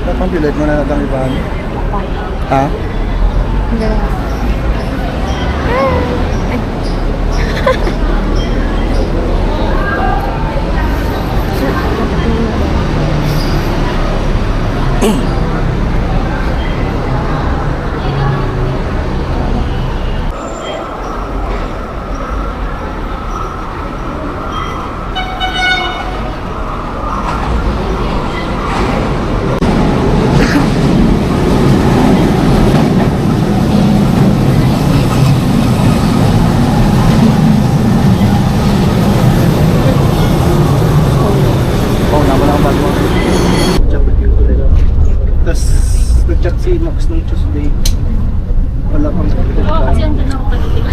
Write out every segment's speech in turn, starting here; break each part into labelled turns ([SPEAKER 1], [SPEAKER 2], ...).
[SPEAKER 1] Tapang pilit mo na natang ibahan. Ha?
[SPEAKER 2] Hindi.
[SPEAKER 1] Tapos nag-chat si Max nung Tuesday. Wala pang
[SPEAKER 3] Kasi andun ako kanina.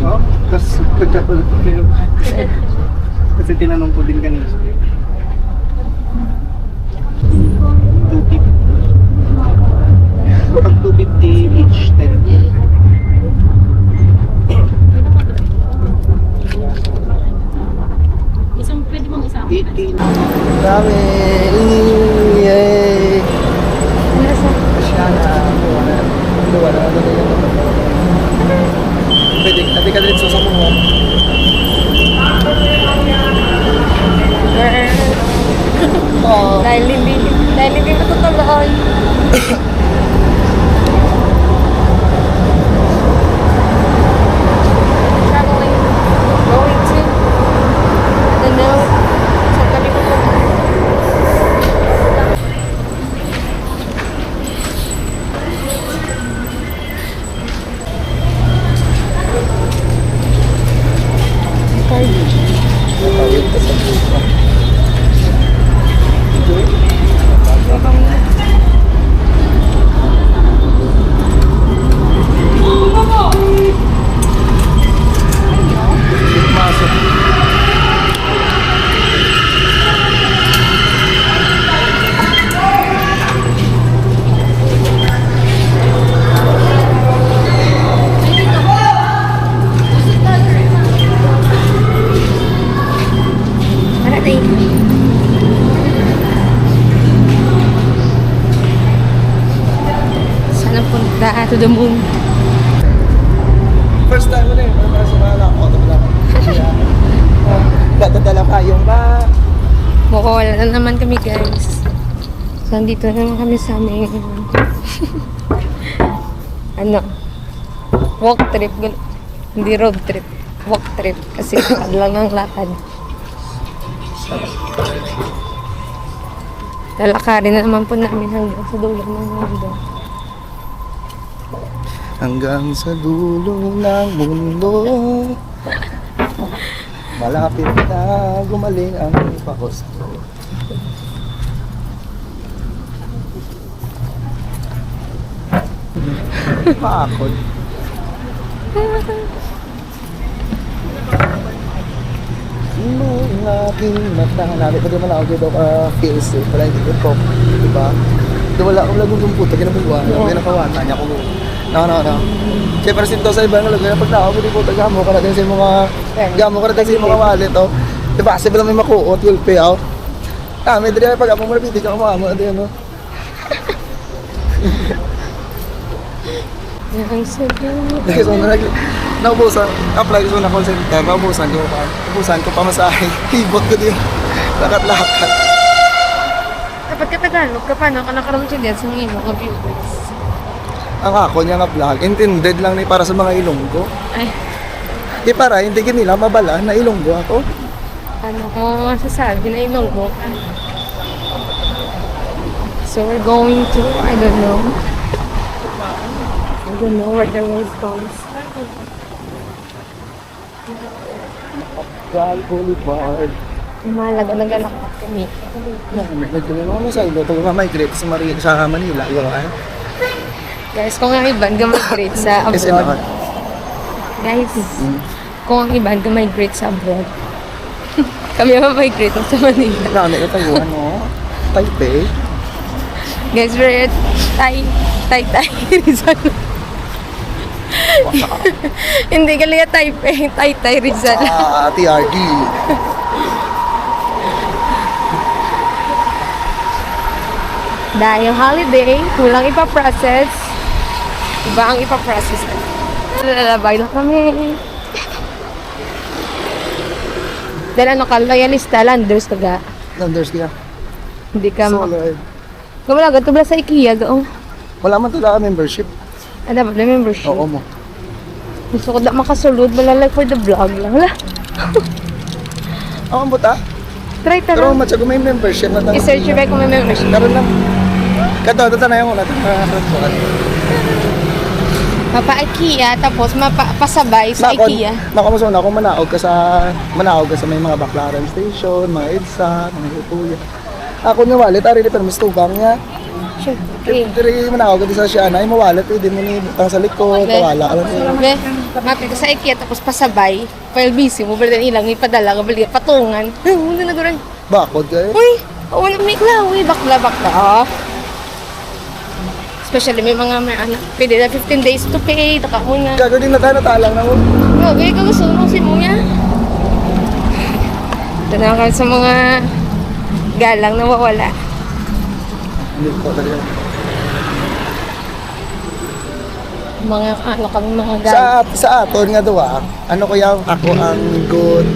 [SPEAKER 1] Oo. Tapos nag-chat ulit kayo. Kasi tinanong ko din kanina. 250. Pag 250 each 10.
[SPEAKER 3] Isang pwede mong isama.
[SPEAKER 1] 18. Dami! Yay! Masyana. Luwa na. Pwede. Ate ka dito sa mga.
[SPEAKER 2] Oo. Dahil hindi natutuloy. Going to? I don't know. Saan kami pupunta?
[SPEAKER 1] Tawid ka sa buka. Masuk.
[SPEAKER 2] Mana tayo? Sana punta to the moon.
[SPEAKER 1] First time mo na yun. Para sa mga auto mo lang. Dadadala kayong ba?
[SPEAKER 2] Wala na naman kami guys. So, andito naman kami sa aming ano, walk trip. Hindi road trip. Walk trip. Kasi lakad lang ng lakad. Lalakarin na naman po namin hanggang sa dulo ng mundo.
[SPEAKER 1] Hanggang sa dulo ng mundo. Malapit na gumaling ang pakos. Pakod. Ang aking mata. Hanapit ko din man ako dito feels eh. Wala hindi ko. Diba? Doon wala akong lagong puto. Ginabungwa. May nakawata niya ko. No. Siyempre sinto sa ibang lagay na pag nakawag mo puto. Gamo ka na din sa mga wallet. Oh. Diba? Kasi ba may makuot. You'll pay out. May dali na pag-apong mo na piti ka kumama. Ano?
[SPEAKER 2] Ang sabi.
[SPEAKER 1] Dahil so naubusan, apply ko na call center, naubusan ko pa masahe, hibot ko din, lakat-lakat.
[SPEAKER 2] Kapag katagalog ka pa, no? Ka nakaroon siya dyan sa mga imo, mga viewers.
[SPEAKER 1] Ang ako niya nga vlog, intended lang ni para sa mga Ilonggo.
[SPEAKER 2] Ay,
[SPEAKER 1] Para hindi nila mabala na Ilonggo ako.
[SPEAKER 2] ano ko masasabi na ilong mo? So we're going to, I don't know where the road goes.
[SPEAKER 1] Gal Boulevard.
[SPEAKER 2] Mahalaga naglalakad kami.
[SPEAKER 1] Nagtuloy mo sa ilo, ito ma-migrate sa Manila, yun ay.
[SPEAKER 2] Guys, kung ang iban ka-migrate sa abroad. Guys, kung ang iban ka-migrate sa abroad. Kami ma-migrate sa Manila.
[SPEAKER 1] Nami ka tayo, Taipei.
[SPEAKER 2] Guys, we're at Taytay, Rizal. Hindi ka liya Taipei, Taytay, Rizal.
[SPEAKER 1] TRD.
[SPEAKER 2] Dahil holiday, kulang ipaprocess. Iba ang ipaprocess. Lalabay na kami. Dahil ano ka, loyalista, landers ka ga.
[SPEAKER 1] Landers kaya.
[SPEAKER 2] Hindi ka
[SPEAKER 1] So,
[SPEAKER 2] Gamala, gato ba sa IKEA gaong?
[SPEAKER 1] wala man talaga membership.
[SPEAKER 2] Ano ba, na membership?
[SPEAKER 1] Oo mo.
[SPEAKER 2] Gusto ko na makasulod, like for the vlog lang. Wala.
[SPEAKER 1] Oo, buta.
[SPEAKER 2] Try
[SPEAKER 1] Pero
[SPEAKER 2] tara.
[SPEAKER 1] matyago may membership na tayo.
[SPEAKER 2] I-search ba kung may membership?
[SPEAKER 1] Karoon lang. Kato, ito na yung una.
[SPEAKER 2] Mapa-IKEA, tapos mapasabay sa IKEA.
[SPEAKER 1] Makamuso na kung manaog ka sa may mga Baclaran Station, mga EDSA, mga Ipuya. Ako ni wallet, ari pero mas tubang niya.
[SPEAKER 2] Siyempre.
[SPEAKER 1] Diri manaog ka di sa siya na, ay mawalet, di mo ni butang sa likod, kawala.
[SPEAKER 2] Be, mapit ka sa IKEA, tapos pasabay. While busy mo, pero ilang ipadala ka, balik patungan. Hindi na doon.
[SPEAKER 1] Bakod ka eh.
[SPEAKER 2] Uy, wala may klawi, bakla. Especially may mga pwede na 15 days to pay, takakuna.
[SPEAKER 1] Gago din na tayo natalang na mo.
[SPEAKER 2] Grabe, gusto mo si Muya. Ito na kami sa mga galang na wawala.
[SPEAKER 1] Hindi ko talaga.
[SPEAKER 2] Mga kami mga galang.
[SPEAKER 1] Sa aton nga daw ano kaya ako ang good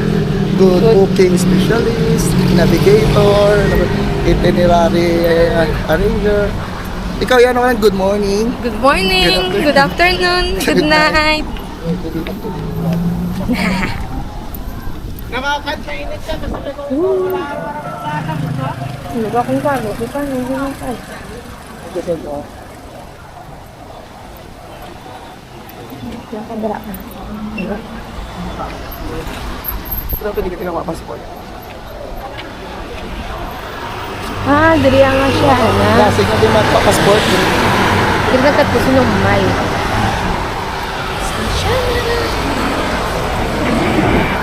[SPEAKER 1] booking specialist, navigator, itinerary arranger. Ikaw yan ako ng good morning.
[SPEAKER 2] Good morning, good afternoon, good night.
[SPEAKER 3] Nakakatainit ka kasi
[SPEAKER 2] Ano ba kung paano? Di pa, hindi mo pa. Nakadara ka.
[SPEAKER 1] Pero pwede ka tinawapassport.
[SPEAKER 2] Dali nga siya, na.
[SPEAKER 1] Kasi nga din magpapassport.
[SPEAKER 2] Kira na katlo sinumay.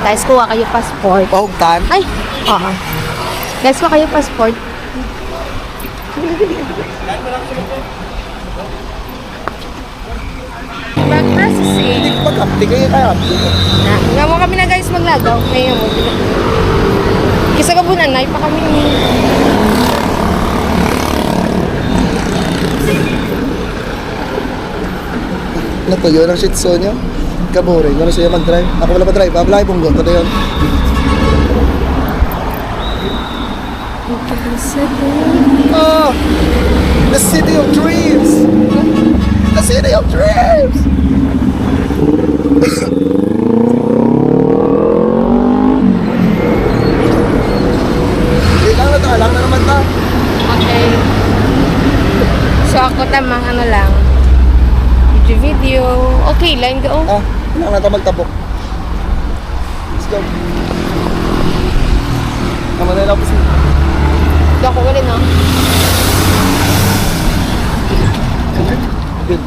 [SPEAKER 2] Guys, kuha kayo passport.
[SPEAKER 1] Pahugtan.
[SPEAKER 2] Ay! Oo. Guys, kuha kayo passport. Back-processing.
[SPEAKER 1] Hindi ko mag-upti kayo kaya
[SPEAKER 2] Nga mo kami na guys maglagaw. Ngayon mo. Kisa kabunan na, pa kami.
[SPEAKER 1] Natuyo ng shih tzu nyo. Kaboring. Ano siya mag-drive? Ako wala pa-drive. Apply pong goto na yun. Oh! The city of dreams! The city of dreams! Hindi lang natalang na naman ta.
[SPEAKER 2] Okay. So ako tamang ano lang. Video. Okay, line go.
[SPEAKER 1] Ah, kailangan na ito magtabok. Let's go. Naman na lang po siya.
[SPEAKER 2] Hindi ako wala na.
[SPEAKER 1] Good.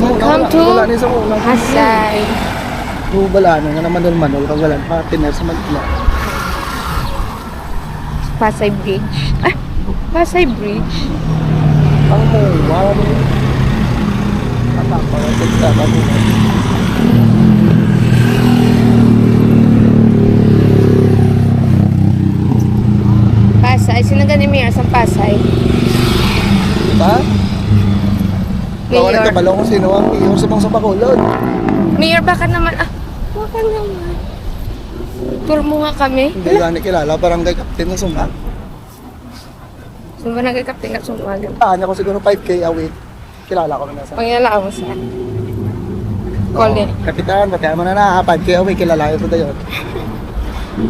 [SPEAKER 2] Welcome to
[SPEAKER 1] Wala na sa una.
[SPEAKER 2] Pasay.
[SPEAKER 1] Wala na nga naman manol kang wala. Partner sa Manila.
[SPEAKER 2] Pasay Bridge. Ah, Pasay Bridge.
[SPEAKER 1] Ang wow. Napapawasig sa babuhay.
[SPEAKER 2] Pasay. Sino gani mayor sa Pasay?
[SPEAKER 1] Diba? Bawal
[SPEAKER 2] Mayor.
[SPEAKER 1] ka balong kung sino ang mayor sa bang Bacolod.
[SPEAKER 2] Mayor, baka naman. Ah, baka naman. Tour mo nga kami.
[SPEAKER 1] Hindi gani kilala. Barangay captain ng Sumba.
[SPEAKER 2] Saan ba nagkakapting at sumagal?
[SPEAKER 1] Kanya ko siguro 5K a week. Kilala ko na sa.
[SPEAKER 2] Pangilalaan mo sa Kole.
[SPEAKER 1] Kapitan, pati mo na na. 5K a week. Kilala ito na yun.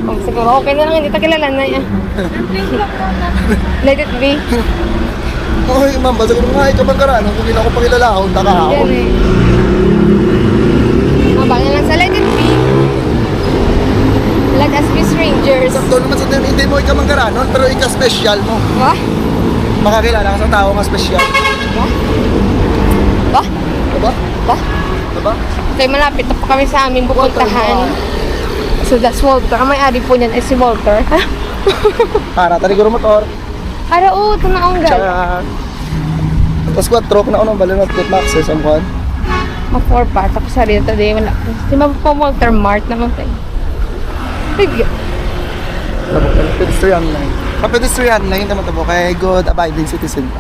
[SPEAKER 2] Oh, siguro okay na lang. Hindi ta kilala na yan. Let it be.
[SPEAKER 1] Oy, ma'am, basta ko nga ikaw bang karano kung hindi na ako pakilala ako, taka ako.
[SPEAKER 2] Yan eh. Mabangin lang sa let it be. Let us be strangers.
[SPEAKER 1] Sakto naman sa hindi mo ikaw bang karano, pero ikaw special mo.
[SPEAKER 2] Wah?
[SPEAKER 1] Makakilala ka sa tao nga special.
[SPEAKER 2] Wah? Wah?
[SPEAKER 1] Diba?
[SPEAKER 2] Wah?
[SPEAKER 1] Diba?
[SPEAKER 2] Okay, malapit na po kami sa aming pupuntahan. So that's Walter. Ang may-ari po niyan ay si Walter. Ha?
[SPEAKER 1] Para, tari ko motor.
[SPEAKER 2] Ara, oo, ito na ang gal.
[SPEAKER 1] Tsaka, tapos 4 truck na ako ng balon at good maxes ang kwan.
[SPEAKER 2] Ma-4 pa. Tapos sa rin today, wala. Di ba po Walter Mart naman tayo? Bigyan.
[SPEAKER 1] Tapos, it's 3 ang 9. Mapedestrian lang yung tama-tabo kay good abiding citizen pa.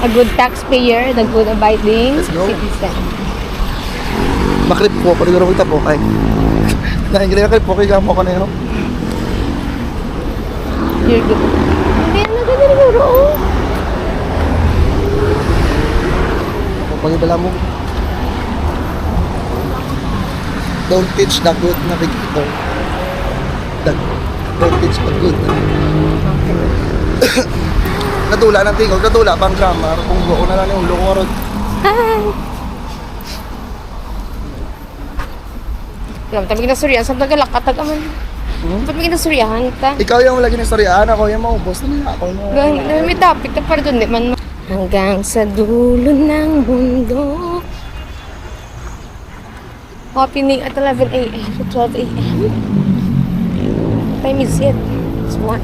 [SPEAKER 2] A good taxpayer, the good abiding
[SPEAKER 1] Let's go.
[SPEAKER 2] citizen.
[SPEAKER 1] Makrip po, paliguro kita po kay. Nahinggili ka krip po, kay gamo ka na yun.
[SPEAKER 2] You're good. Hindi, naganda rin bro.
[SPEAKER 1] Pagibala mo. Don't teach the good navigator. Don't teach the good. Natula ng tingog, natula pang grammar. Kung buo na lang yung ulo ko ron.
[SPEAKER 2] Hi! Alam, tabi kinasuryahan. Sa tagalakatag aman. Tabi kinasuryahan ta.
[SPEAKER 1] Ikaw yung lagi ng storyahan, ako yung maubos na ako yung
[SPEAKER 2] Gano'n, may topic na para doon, di man. Hanggang sa dulo ng mundo. Opening at 11 a.m. to 12 a.m. Time is it? It's 1.